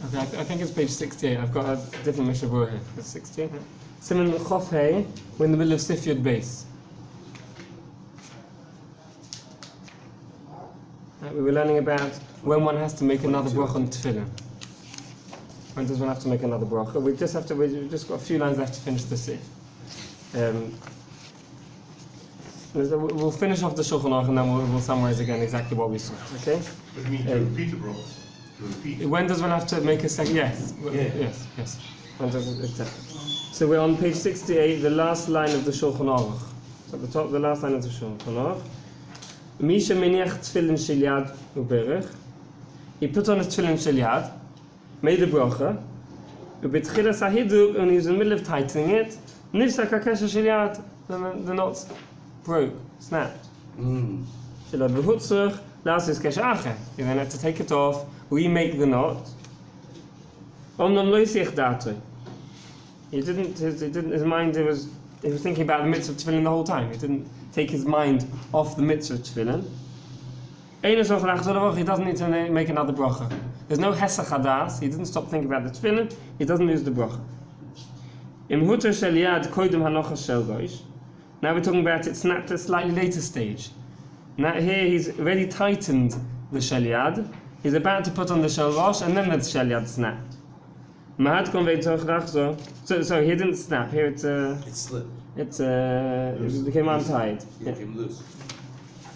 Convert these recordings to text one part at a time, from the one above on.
Okay, I think it's page 68. I've got a different MISHNA Berura here. It's 68. Siman Chof Hey, we're in the middle of Sif Yud Beis. We were learning about when one has to make another bracha on Tefillen. When does one have to make another bracha? We've just got a few lines left to finish the Sif. We'll finish off the Shulchan Aruch and then we'll summarize again exactly what we saw. Okay? But you mean to repeat the brachas? To repeat. When does one have to make a second? Yes. Yes. When does it, exactly. So we're on page 68, the last line of the Shulchan Aruch. So at the top, the last line of the Shulchan Aruch. Misha meniach tefillin shel yad uberech. He put on his tefillin shel yad, made a bracha, ubetchilas hahiduk, and he was in the middle of tightening it. Nifsak hakesher shel yad, the knots broke, snapped. Shel yad v'hutzach, last is kesher acher. He then had to take it off, remake the knot. Omnam lo yisich datoi. His mind, he was thinking about the mitzvah of tefillin the whole time. He didn't take his mind off the mitzvah of tefillin. He doesn't need to make another bracha. There's no hesach hadas. He didn't stop thinking about the tefillin. He doesn't use the bracha. Now we're talking about it snapped at a slightly later stage. Now here he's already tightened the shel yad. He's about to put on the shel rosh, and then the shel yad snapped. So he didn't snap. Here it slipped. It became untied. It became loose.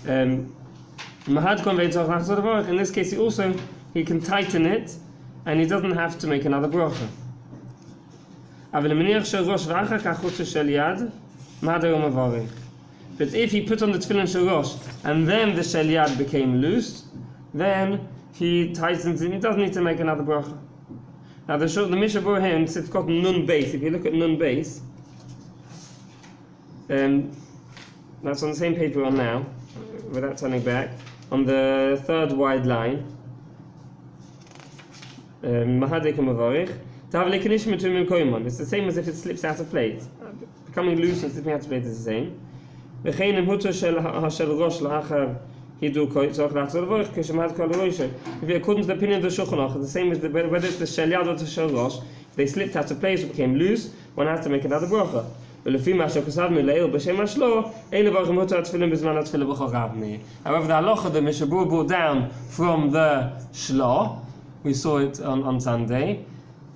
In this case, he can tighten it, and he doesn't have to make another bracha. But if he put on the tefillin shel rosh and then the shel yad became loose, then he tightens it. He doesn't need to make another bracha. Now the MISHNA Berura here, it's got nun base. If you look at nun base, that's on the same page we're on now, without turning back, on the third wide line. It's the same as if it slips out of place. Becoming loose and slipping out of place is the same. If according to the opinion of the Shulchan Aruch, the same as whether it's the shel yad or the shel rosh, if they slipped out of place or became loose, one has to make another bracha. However, the halacha the MISHNA Berura brought down from the shlo, we saw it on Sunday,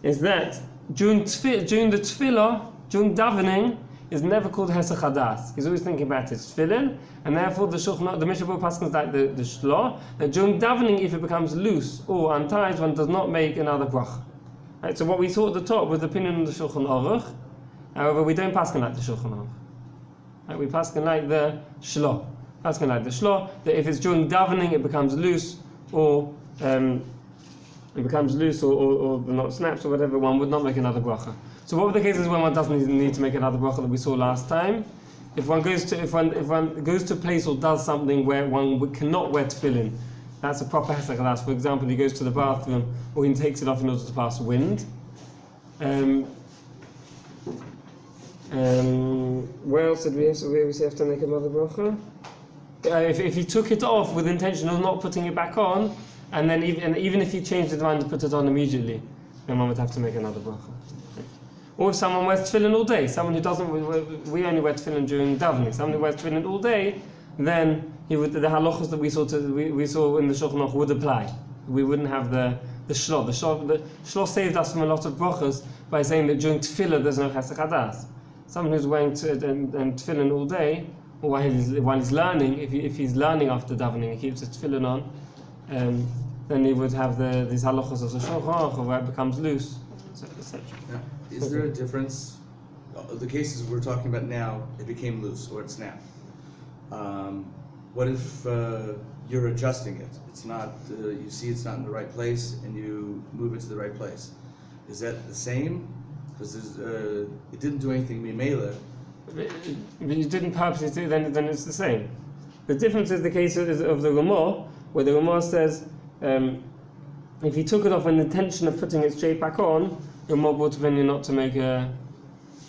is that during the tefillah, during davening, is never called hesach hadas. He's always thinking about his tefillin, and therefore the MISHNA Berura paskins like the shlo, that during davening, if it becomes loose or untied, one does not make another bracha. Right, so what we saw at the top was the opinion of the Shulchan Aruch. However, we don't paskin like the Shulchan Aruch. Right, we paskin like the shlo. Paskin like the shlo, that if it's during davening, it becomes loose, or the knot snaps or whatever, one would not make another bracha. So what were the cases when one doesn't need to make another bracha that we saw last time? If one goes to a place or does something where one cannot wear tefillin, that's a proper hesach hadas. For example, he goes to the bathroom, or he takes it off in order to pass wind. Where else did we have to make another bracha? If he took it off with the intention of not putting it back on, and then even if he changed his mind to put it on immediately, then one would have to make another bracha. Or if someone wears tefillin all day, someone who doesn't, we only wear tefillin during davening. Someone who wears tefillin all day, then the halachos that we saw in the Shulchan Aruch would apply. We wouldn't have the shlo. The shlo saved us from a lot of brachas by saying that during tefillah there's no hesach hadas. Someone who's wearing tefillin all day, or while he's learning, if he's learning after davening, he keeps his tefillin on, then he would have these halachos of the Shulchan Aruch where it becomes loose, etc. Yeah. Is there a difference? The cases we're talking about now, it became loose or it snapped. What if you're adjusting it? It's not. You see, it's not in the right place, and you move it to the right place. Is that the same? Because it didn't do anything mimela. If you didn't purposely do it, then it's the same. The difference is the case of the Ramah, where the Ramah says if he took it off with the intention of putting it straight back on, you're more brought opinion not to make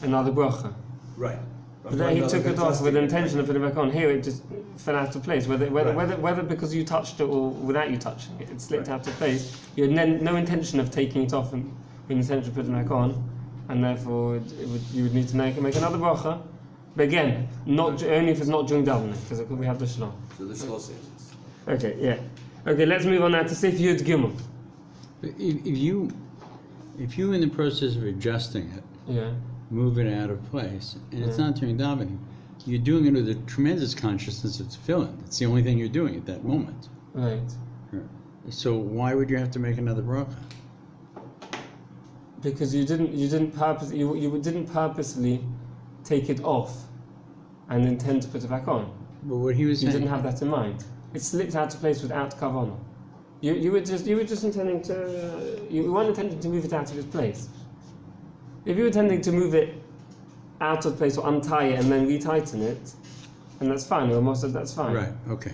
another bracha. Right. But then he took it off with the intention of putting it back on. Here it just fell out of place. Whether because you touched it or without you touching it, it slipped out of place. You had no intention of taking it off and with the intention of putting it back on, and therefore you would need to make another bracha. But again, not only if it's not during davening, because we have the shalom. So the shlo says this. Okay, yeah. Okay, let's move on now to Sif Yud Gimel. If you in the process of adjusting it, Yeah. move it out of place, and it's not during davening, you're doing it with a tremendous consciousness of tefillin. It's the only thing you're doing at that moment. Right. So why would you have to make another bracha? Because you didn't purposely take it off and intend to put it back on. But what he was You saying, didn't have that in mind. It slipped out of place without kavanah. You were just intending to. You weren't intending to move it out of its place. If you were intending to move it out of place or untie it and then retighten it, and that's fine. Or most of that's fine. right? Okay.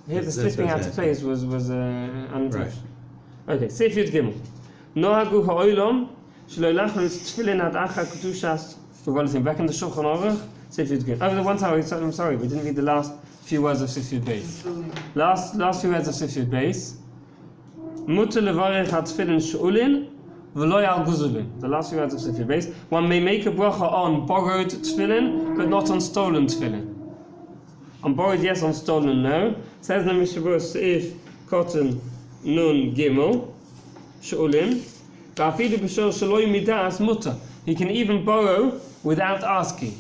Here the That's slipping what I out was of place was unintentional. Right. Okay, Sif Yud Gimel. Nohagu ha'olam shelo lachos tefillin ad acha kedushas. We've got it back in the Shulchan Aruch. Sif Yud Gimel. Oh, the one time I'm sorry, we didn't read the last few words of Sif Yud Beis. Last few words of Sif Yud Beis. Mutter levarech ha-tefillin she'ulin v'lo yal guzulin. The last few words of Sif Yud Beis. One may make a bracha on borrowed tefillin, but not on stolen tefillin. On borrowed, yes. On stolen, no. Says the MISHNA Berura Seif Cotton Nun Gimel She'ulim. V'afilu b'shor shaloi midas mutter. He can even borrow without asking.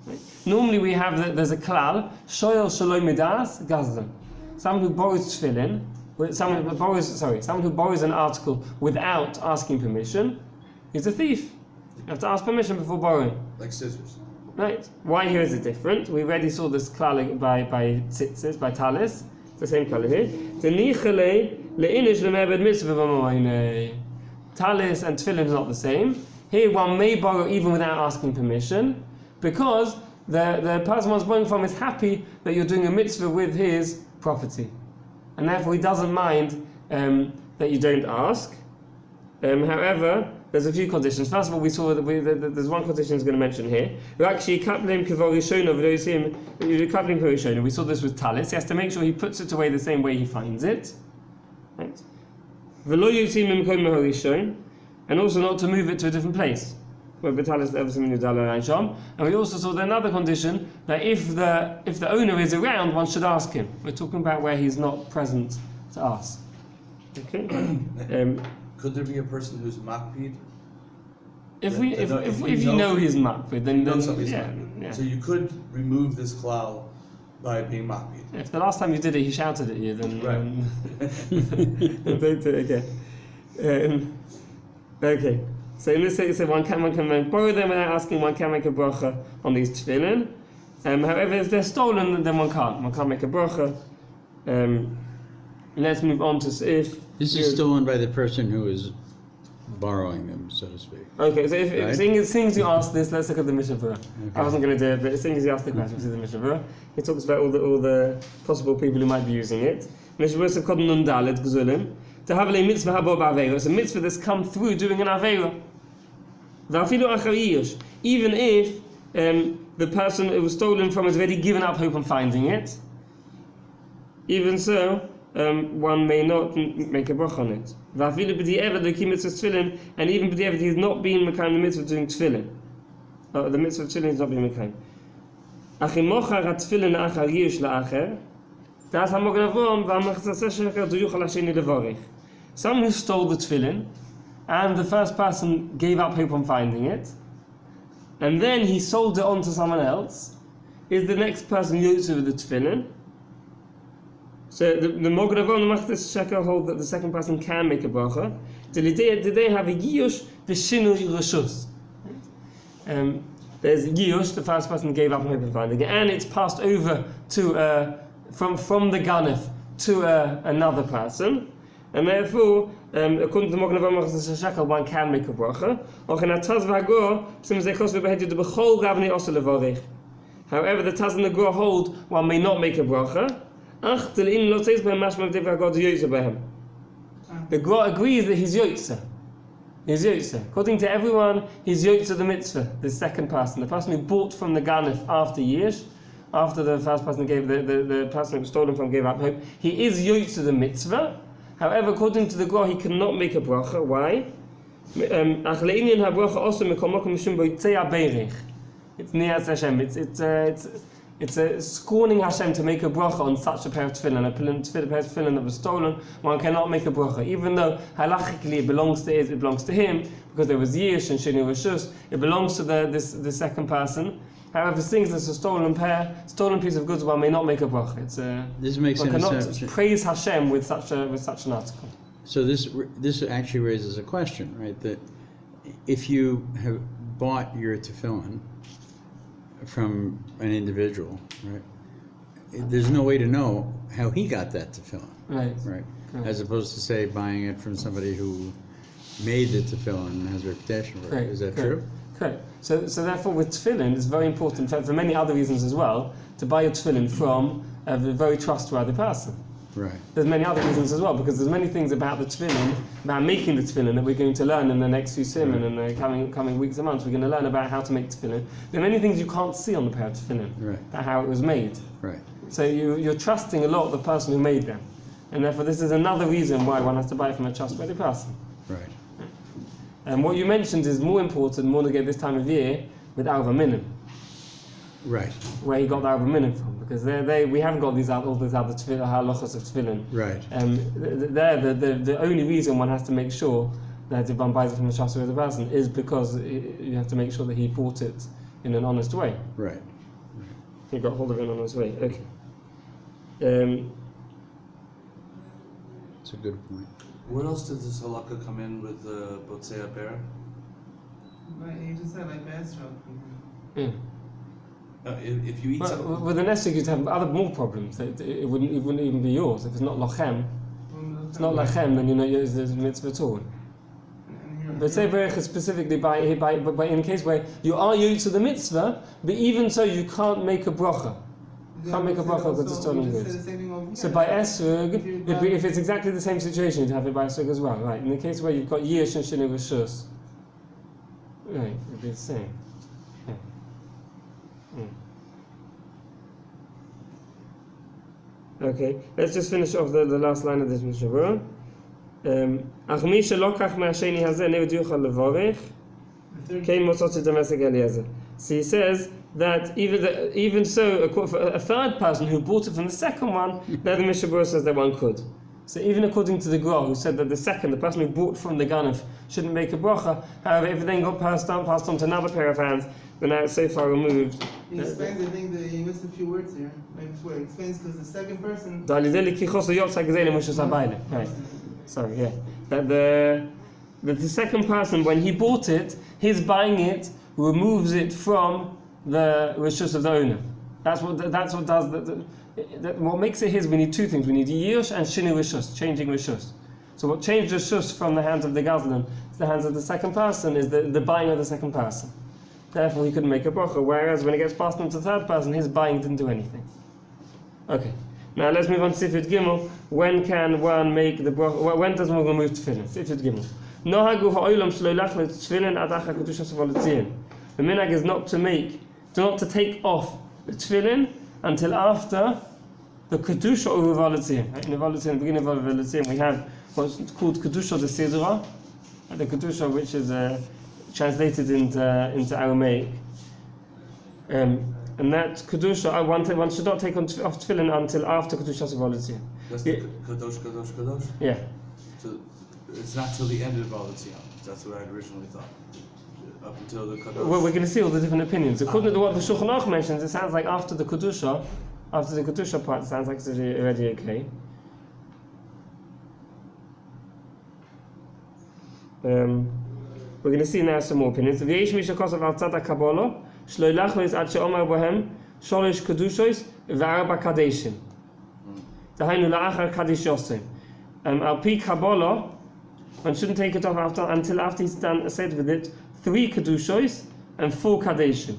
Right? Normally we have there's a klal shoyel shaloi midas gazlan. Someone who borrows tefillin, someone who borrows an article without asking permission, is a thief. You have to ask permission before borrowing. Like scissors. Right. Why here is it different? We already saw this klal by tzitzis, by talis. It's the same klal here. Talis and tefillin is not the same. Here one may borrow even without asking permission, because the person one's borrowing from is happy that you're doing a mitzvah with his property, and therefore he doesn't mind that you don't ask. However, there's a few conditions. First of all, we saw that there's one condition he's going to mention here. We saw this with talis. He has to make sure he puts it away the same way he finds it. Right? And also not to move it to a different place. And we also saw another condition that if the owner is around, one should ask him. We're talking about where he's not present to ask. Okay. Could there be a person who's makpid? If you know he's makpid, then yeah. So you could remove this klal by being makpid. If the last time you did it, he shouted at you, then right. Don't do it again. Okay. So in this case, one can borrow them without asking. One can make a bracha on these tefillin. However, if they're stolen, then one can't. One can't make a bracha. Let's move on to if This is stolen by the person who is borrowing them, so to speak. Okay, so if seeing as you asked this, let's look at the MISHNA Berura. Okay. I wasn't going to do it, but seeing as you asked the question, this is the MISHNA Berura. He talks about all the possible people who might be using it. MISHNA Berura said, "Kodem nun dalet gzulim to have a mitzvah habo b'aveira." It's a mitzvah that's come through doing an aveira. V'afilu achar yish, even if the person it was stolen from has already given up hope on finding it. Even so, one may not make a bracha on it. And even b'di'evad he has not been mekayim the mitzvah doing tefillin. The mitzvah of tefillin has not been mekayim. Achimochar ha-tefillin achar yish la'acher. Someone who stole the tefillin, and the first person gave up hope on finding it, and then he sold it on to someone else, is the next person yotze with the tefillin. So the Mogen Avon, the Machtes Shekel hold that the second person can make a bracha. Did they have a Giyush, the Shinui Rishus? There's Giyush, the first person gave up hope on finding it, and it's passed over to from the Ganef to another person, and therefore, according to the Mogen Avon, Machtes Shekel, one can make a bracha. However, the Taz and the Gur hold one may not make a bracha. The Gra agrees that he's yotze. He's Yotze. According to everyone, he's Yotze the mitzvah, the second person. The person who bought from the Ganef after years, after the first person gave, the person who was stolen from gave up hope, he is Yotze the mitzvah. However, according to the Gra, he cannot make a bracha. Why? It's Niyaz Hashem. It's scorning Hashem to make a bracha on such a pair of tefillin, a pair of tefillin that was stolen. One cannot make a bracha, even though halachically it belongs to him, because there was Yish and Sheni Rishus. It belongs to the second person. However, things that's a stolen piece of goods, one may not make a bracha. This makes one sense. cannot praise Hashem with such an article. So this actually raises a question, right? That if you have bought your tefillin from an individual, right? There's no way to know how he got that tefillin, right? Right. As opposed to say buying it from somebody who made the tefillin and has a reputation for it. Is that true? Correct. So therefore, with tefillin, it's very important for many other reasons as well to buy your tefillin from a very trustworthy person. Right. There's many other reasons as well, because there's many things about the tefillin, about making the tefillin, that we're going to learn in the next few siman and the coming weeks and months. We're going to learn about how to make tefillin. There are many things you can't see on the pair of tefillin, about how it was made. Right. So you're trusting a lot the person who made them, and therefore this is another reason why one has to buy it from a trustworthy person. Right. And what you mentioned is more important, more to get this time of year with Arva Minim. Right. Where he got the Arva Minim from, because we haven't got all these other tefillin, halachos of tefillin. Right. The only reason one has to make sure that if one buys it from a trustworthy person is because you have to make sure that he bought it in an honest way. Right. He got hold of it in an honest way. Okay. That's a good point. Where else did this halakha come in with Botzei Bear? You just said like backstroke. Yeah. If you eat something... With an esrog, you'd have more problems. It wouldn't even be yours. If it's not lachem, then you know it's a mitzvah at all. But say berich is specifically by in a case where you are Yotze the mitzvah, but even so you can't make a bracha. You can't make a bracha because it's stolen goods. So by esrog, if it's exactly the same situation, you'd have it by esrog as well, right? In the case where you've got yish and sheni rishus, right, it'd be the same. Yeah. Okay, let's just finish off the last line of this MISHNA Berura. So he says that even so, a third person who bought it from the second one, there the MISHNA Berura says that one could. So even according to the Gra, who said that the person who bought from the Ganef, shouldn't make a bracha. However, if it then got passed on to another pair of hands, then now it's so far removed. He explains, I think that he missed a few words here. Maybe before he explains, because the second person. Right. Sorry, yeah. That the second person, when he bought it, his buying it removes it from the rishus of the owner. That's what does what makes it his. We need two things. We need yish and shini rishus, changing rishus. So what changed rishus from the hands of the gazlan to the hands of the second person is the buying of the second person. Therefore, he couldn't make a bracha. Whereas when it gets passed on to the third person, his buying didn't do anything. Okay. Now let's move on to Sifut Gimel. When can one make the bracha? When does one remove tefillin? Sifut Gimel. Nohagu ha'olam shelo yilach tefillin adacha kedushas v'alitzion. The minhag is not to take off the tefillin until after the kedusha of v'alitzion. In the beginning of v'alitzion, we have what's called kedusha de sidra, the kedusha which is translated into Aramaic. And that kedusha, one should not take off tefillin until after kedushas v'alitzion. That's the kadosh. Yeah. So it's not till the end of v'alitzion. That's what I originally thought. Up until the kadosh. Well, we're going to see all the different opinions. According to what the Shulchan Aruch mentions, it sounds like after the kedusha part, it sounds like it's already okay. We're going to see now some more opinions. V'yesh misha kosav al tzad ha'kabbalah shlo yilachlos ad she'omar bohem sholosh kedushos v'arba kadeshim. Dahainu la'achar kadesh yosem. Al pi kabbalah, one shouldn't take it off until after he's done said with it 3 kedushos and 4 kadeshim.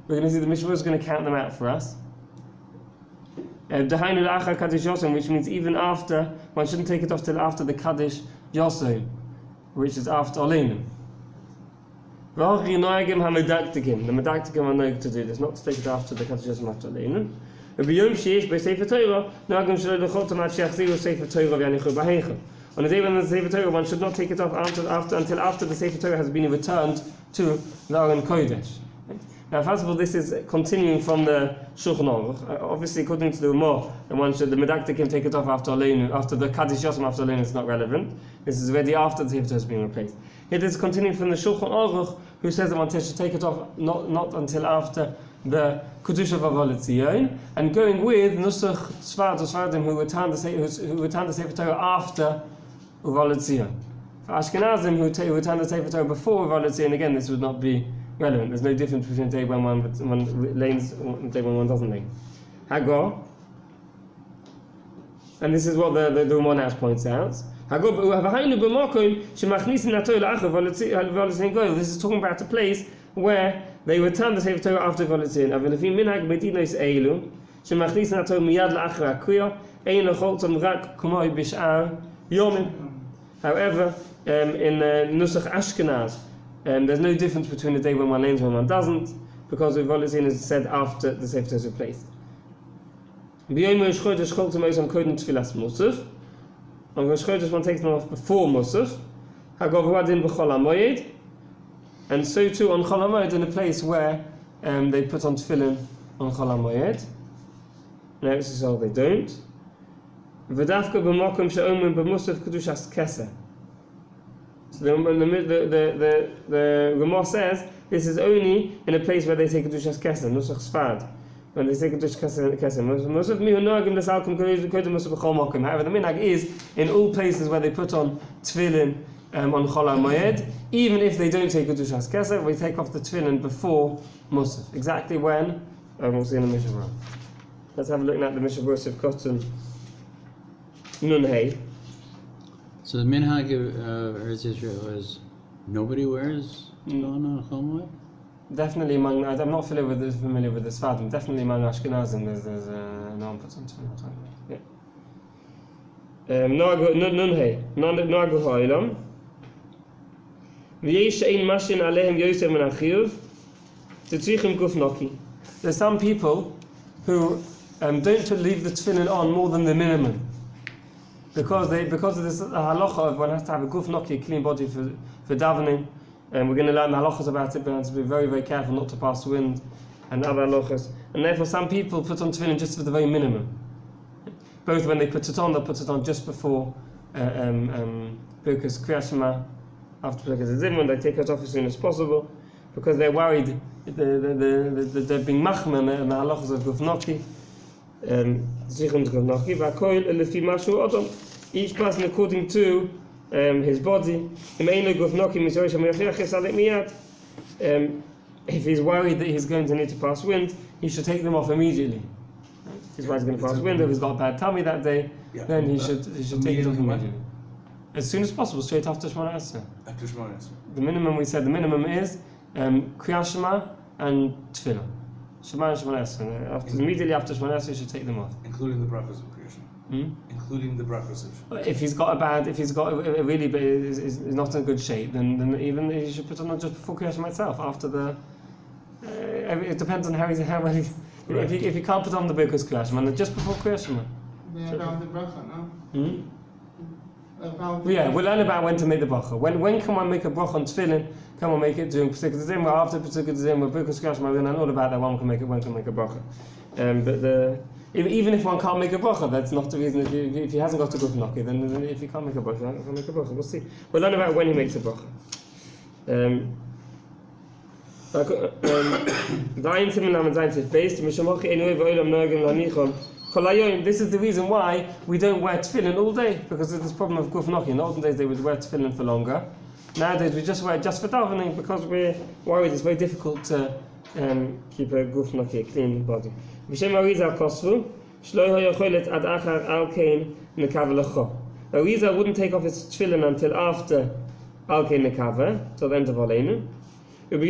We're going to see the MISHNA Berura is going to count them out for us. Dahainu la'achar kadesh yosem, which means even after, one shouldn't take it off till after the kadesh yosem. which is after Oleinu. The medaktikim are known to do this, not to take it after the Kaddish Yosem after Oleinu. On the day when the Sefer Torah, one should not take it off until after the Sefer Torah has been returned to the Aron Kodesh. Now, first of all, this is continuing from the Shulchan Aruch. Obviously, according to the Ramah, the medaktikim take it off after Oleinu, after the Kaddish Yosem after Oleinu. It's not relevant. This is already after the Sefer Torah has been replaced. It is continuing from the Shulchan Aruch, who says that one should take it off not until after the Kedusha V'Avolitzion, and going with Nusach Sfard or Sfardim who returned the Sefer Torah after Uvolitzion. For Ashkenazim who returned the Sefer Torah before Uvolitzion, again, this would not be relevant. There's no difference between the day when one lanes and the day when one doesn't lane. Hagar, and this is what the Ramah now points out. This is talking about a place where they return the Sefer Torah after Volitzin. However, in Nusach Ashkenaz, there's no difference between the day when one lanes and when one doesn't, because the Volitzin is said after the Sefer Torah is replaced. On Rosh Chodesh, one takes them off before Musaf. And so too on Chol HaMoed, in a place where they put on Tefillen on Chol HaMoed. In Eretz Yisrael they don't. V'dafka b'makom she'omim b'musaf kedushas keser. So the Ramah says this is only in a place where they say kedushas keser, nusach sfad. When they say kedushas keser, musaf mihu noagim l'salkum kodem musaf b'chol makom. However, the minhag is in all places where they put on Tefillen on Chol HaMoed, even if they don't take Kedushas Keser, we take off the Tefillen before Musaf. Exactly when? We'll see in the MISHNA Berura. Let's have a look at the MISHNA Berura of Cotton Nun Hey. So the minhag of Eretz Yisrael is nobody wears tefillin on Chol HaMoed? Definitely among, I'm not familiar with this Sfadim, definitely among Ashkenazim there's no one puts on Tefillen. Yeah. Nun Hey. Noagu Ha'ilam. There's some people who don't leave the tefillin on more than the minimum, because of this halacha of one has to have a guf noki, a clean body for davening, and we're going to learn the halachas about it, but one has to be very, very careful not to pass wind and other halachas, and therefore some people put on tefillin just for the very minimum. Both when they put it on, they'll put it on just before Birkas Kriyat Shema. After Birkas Zimron, they take it off as soon as possible, because they're worried they're being machman and the halachas of Gufnoki, Zichron Gufnoki, V'akoil lefi mashu odom. Each person according to his body. If he's worried that he's going to need to pass wind, he should take them off immediately. If he's worried he's going to pass wind, or if he's got a bad tummy that day, then he should take it off immediately. As soon as possible, straight after shemoneh-esrei. After shemoneh-esrei. The minimum, we said, the minimum is Kriyat Shema and Tefillah. Shema and shemoneh-esrei. Immediately after shemoneh-esrei, you should take them off. Including the brachos of Kriyat Shema. Including the brachos of Shema. If he's got a really is not in good shape, then even he should put on just before Kriyat Shema itself. After the, it depends on how well he's. Right. If he can't put on the Birkas Kriyat Shema, then just before Kriyat Shema. Then about the bracha, no? Yeah, we'll learn about when to make the bracha. When can one make a bracha on Tefilin? Can one make it during Pesukah D'Zimra, after Pesukah D'Zimra, Birkas Kriyat Shema? We'll learn all about that. When can make a bracha. Even if one can't make a bracha, that's not the reason. If he hasn't got a good knocky, then if he can't make a bracha, he can make a bracha. We'll see. We'll learn about when he makes a bracha. This is the reason why we don't wear tefillin all day, because of this problem of guf noki. In the olden days they would wear tefillin for longer. Nowadays we just wear it just for davening, because we're worried it's very difficult to keep a guf noki, a clean body. Eliezer wouldn't take off his tefillin until after Alkei Nekava, till the end of Aleinu. On a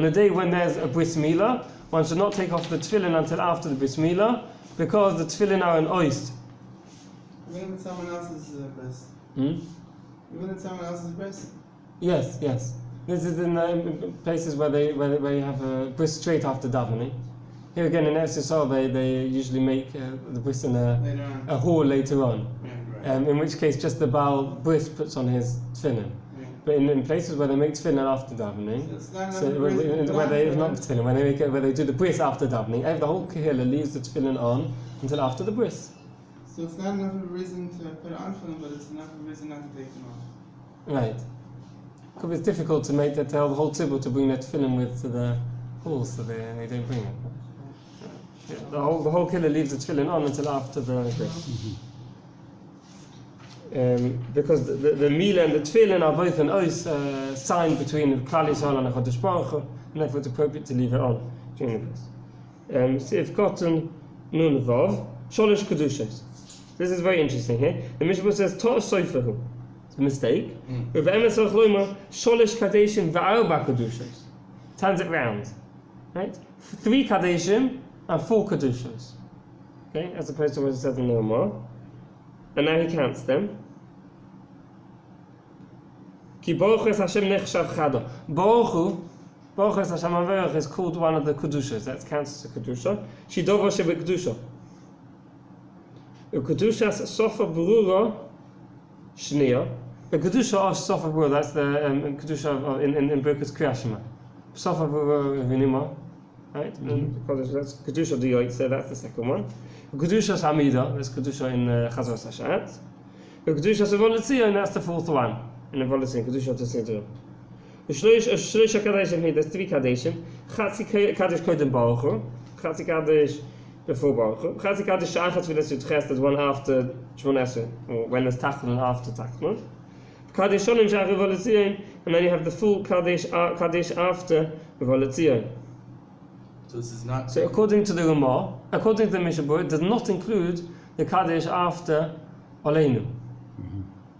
day when there's a bris milah, one should not take off the tefillin until after the bris milah, because the tefillin are an oist. Even if it's someone else's breast. Hmm? Even if it's someone else's breast. Yes, yes. This is in places where you have a bris straight after davening. Here again in Eretz Yisrael, they usually make the bris in a hall later on. Yeah, In which case, just the Baal bris puts on his tefillin. yeah. But in places where they make tefillin after davening, So it's not enough so of a reason where they to not have tefillin, where they do the bris after davening, the whole kehillah leaves the tefillin on until after the bris. So it's not enough of a reason to put it on for them, but it's enough of a reason not to take them off. Right. Because it's difficult to tell the whole tzibur to bring that tefillin with to the hall, so they don't bring it. Yeah, the whole kehillah leaves the tefillin on until after the bris. Because the Mila and the Tefillen are both an oath sign between Klal Yisrael and HaKadosh Baruch Hu, and therefore it's appropriate to leave it on during this. Sif Cotton Nun Vav Sholish Kedushas. This is very interesting here. The Mishnah says Torah Soifahu. It's a mistake. With Emes Loimer Sholish Kadeshim Va'arba Kedushas. Turns it round, right? 3 Kadeshim and 4 Kedushas. Okay, as opposed to what it says in the Gemara. And now he counts them. Ki Baruch es Hashem nechshav chada. Baruch es Hashem Averach is called one of the Kedushas. That counts as a Kedusha. Shidovo shebe Kedusha. Kedushas Sofa Berura Shnia. The Kedusha of Sofa Berura, that's the Kedusha in Birkas Kriyashima. Sofa Berura Vinima. Right? Because that's Kedusha Diyoit, so that's the second one. Kedushas Hamida, that's Kedusha in Chazos Hashat. Kedushas Evolutzion, that's the 4th one. In Evolutzion, Kedusha Tesidra. Shloisha Kadeshim here, there's 3 Kadeshim. Chatzi Kadesh Kodem Baruch Hu. Chatzi Kadesh before Baruch Hu. Chatzi Kadesh Sha'achat V'Lesu Tches, there's one after shemoneh-esrei, or when there's Tachlon after Tachlon. Kadesh Shonim Sha'ach Evolutzion, and then you have the full Kadesh after Evolutzion. So this is not. So according to the Ramah, according to the MISHNA Berura, it does not include the Kaddish after Aleinu.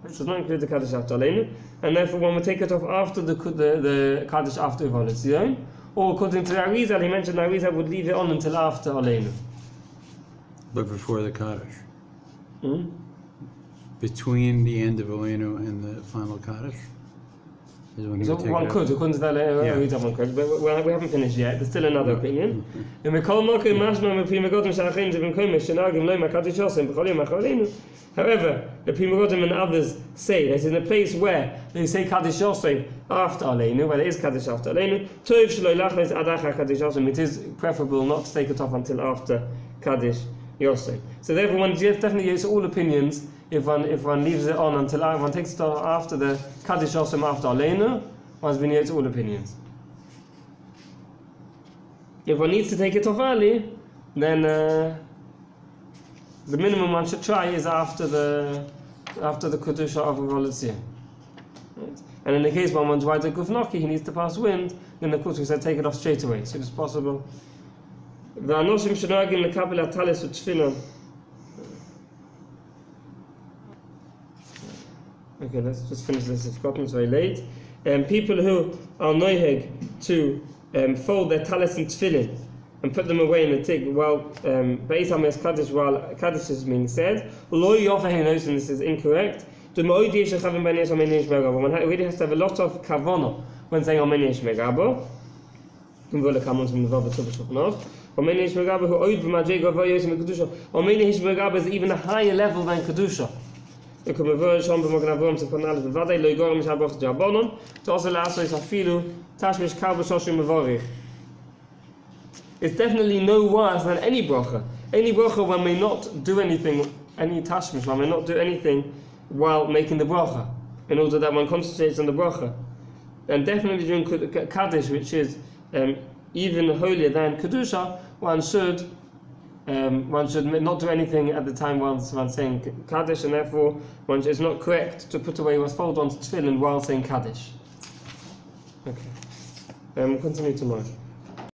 It does not include the Kaddish after Aleinu, and therefore one would take it off after the Kaddish after Evolutzion. Or according to the Arizal, he mentioned the Arizal would leave it on until after Aleinu. But before the Kaddish? Between the end of Aleinu and the final Kaddish? So one could, according to that Arizal, one could, but we haven't finished yet. There's still another opinion. However, the Pri Megadim and others say that in a place where they say Kaddish Yosef after Aleinu, where there is Kaddish after Aleinu, it is preferable not to take it off until after Kaddish Yosef. So therefore one definitely uses all opinions if one leaves it on until one takes it off after the Kaddish Yosef after Aleinu, one's been used all opinions. If one needs to take it off early, then the minimum one should try is after the Kedusha of Evolutzion. Right? And in the case when one's right at Gufnoki, he needs to pass wind, then of course we said take it off straight away, as soon as possible. Okay, let's just finish this. It's gotten very late. People who are noiheg to fold their talis and tefillin and put them away in the tig while Beis HaMes Kaddish, while Kaddish is being said, lo yofahin knows, and this is incorrect. One really has to have a lot of kavana when saying Omeni Yesh Megabo. Omeni Yesh Megabo is even a higher level than Kedusha. It's definitely no worse than any bracha. Any bracha one may not do anything, any tashmish, one may not do anything while making the bracha, in order that one concentrates on the bracha. And definitely during Kaddish, which is even holier than Kedusha, one should not do anything at the time one's saying Kaddish, and therefore it's not correct to put away one's fold onto tefillin while saying Kaddish. Okay, we'll continue tomorrow.